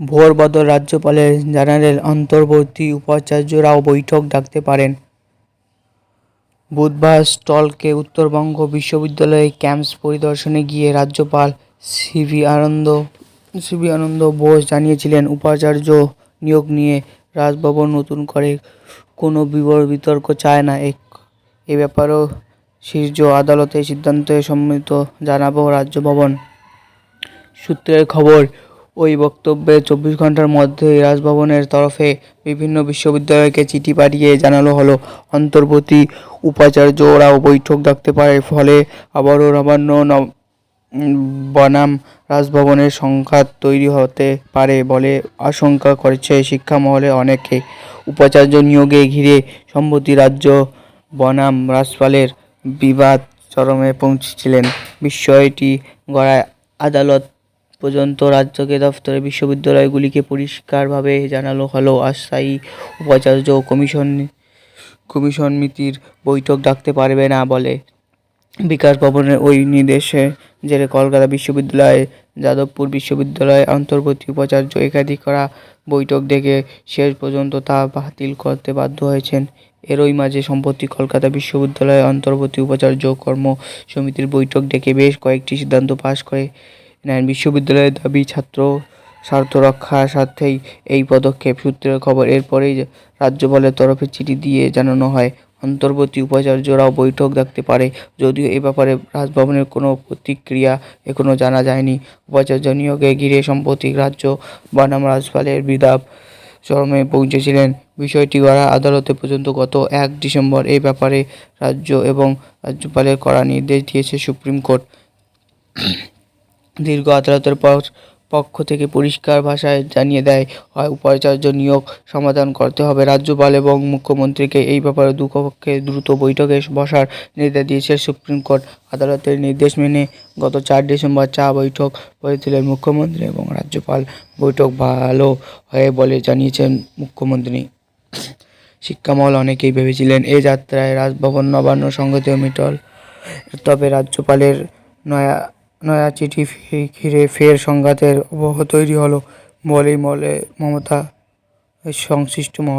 ভোর বদল রাজ্যপালের জানালেন অন্তর্বর্তী উপাচার্যরাও বৈঠক ডাকতে পারেন। বুধবার স্টলকে উত্তরবঙ্গ বিশ্ববিদ্যালয়ে ক্যাম্পাস পরিদর্শনে গিয়ে রাজ্যপাল সিভি আনন্দ বোস জানিয়েছিলেন, উপাচার্য নিয়োগ নিয়ে রাজভবন নতুন করে কোনো বিতর্ক চায় না। এ ব্যাপারেও শীর্ষ আদালতের সিদ্ধান্তে সম্মতি জানাবো রাজভবন সূত্রের খবর। ওই বক্তব্যে 24 ঘন্টার মধ্যেই রাজভবনের তরফে বিভিন্ন বিশ্ববিদ্যালয়কে চিঠি পাঠিয়ে জানানো হলো, অন্তর্বর্তী উপাচার্যরাও বৈঠক ডাকতে পারে। ফলে আবারও নবান্ন বনাম রাজভবনের সংঘাত তৈরি হতে পারে বলে আশঙ্কা করছে শিক্ষা মহলে অনেকে। উপাচার্য নিয়োগে ঘিরে সম্প্রতি রাজ্য বনাম রাজ্যপালের বিবাদ চরমে পৌঁছেছিলেন। বিষয়টি গড়ায় আদালত পর্যন্ত রাজ্যকে দপ্তরের বিশ্ববিদ্যালয়গুলিকে পরিষ্কারভাবে জানানো হলো, অস্থায়ী উপাচার্য কমিশন সমিতির বৈঠক ডাকতে পারবে না বলে। বিকাশ ভবনের ওই নির্দেশে জেরে কলকাতা বিশ্ববিদ্যালয়, যাদবপুর বিশ্ববিদ্যালয় অন্তর্বর্তী উপাচার্য একাধিক করা বৈঠক ডেকে শেষ পর্যন্ত তা বাতিল করতে বাধ্য হয়েছেন। এরই মাঝে সম্প্রতি কলকাতা বিশ্ববিদ্যালয় অন্তর্বর্তী উপাচার্য কর্ম সমিতির বৈঠক ডেকে বেশ কয়েকটি সিদ্ধান্ত পাশ করে নেন। বিশ্ববিদ্যালয়ের দাবি, ছাত্র স্বার্থ রক্ষার স্বার্থেই এই পদক্ষেপ সূত্রের খবর। এরপরেই রাজ্যপালের তরফে চিঠি দিয়ে জানানো হয়, অন্তর্বর্তী উপাচার্যরাও বৈঠক ডাকতে পারে। যদিও এ ব্যাপারে রাজভবনের কোনো প্রতিক্রিয়া এখনও জানা যায়নি। উপাচার্য নিয়োগে ঘিরে সম্প্রতি রাজ্য বনাম রাজ্যপালের বিবাদ চরমে পৌঁছেছিলেন। বিষয়টি গড়া আদালতে পর্যন্ত গত 1 ডিসেম্বর এ ব্যাপারে রাজ্য এবং রাজ্যপালের কড়া নির্দেশ দিয়েছে সুপ্রিম কোর্ট। দীর্ঘ আদালতের পক্ষ থেকে পরিষ্কার ভাষায় জানিয়ে দেয় হয়, উপাচার্য নিয়োগ সমাধান করতে হবে। রাজ্যপাল এবং মুখ্যমন্ত্রীকে এই ব্যাপারে দুপক্ষে দ্রুত বৈঠকে বসার নির্দেশ দিয়েছে সুপ্রিম কোর্ট। আদালতের নির্দেশ মেনে গত 4 ডিসেম্বর বৈঠক করেছিলেন মুখ্যমন্ত্রী এবং রাজ্যপাল। বৈঠক ভালো হয় বলে জানিয়েছেন মুখ্যমন্ত্রী। শিক্ষামহল অনেকেই ভেবেছিলেন এ যাত্রায় রাজভবন নবান্ন সংঘাতে মিটল, তবে রাজ্যপালের নয়া চিঠি ঘিরে ফের সংঘাতের আবহ তৈরি হলো বলেই মমতা সংশ্লিষ্ট মহলে।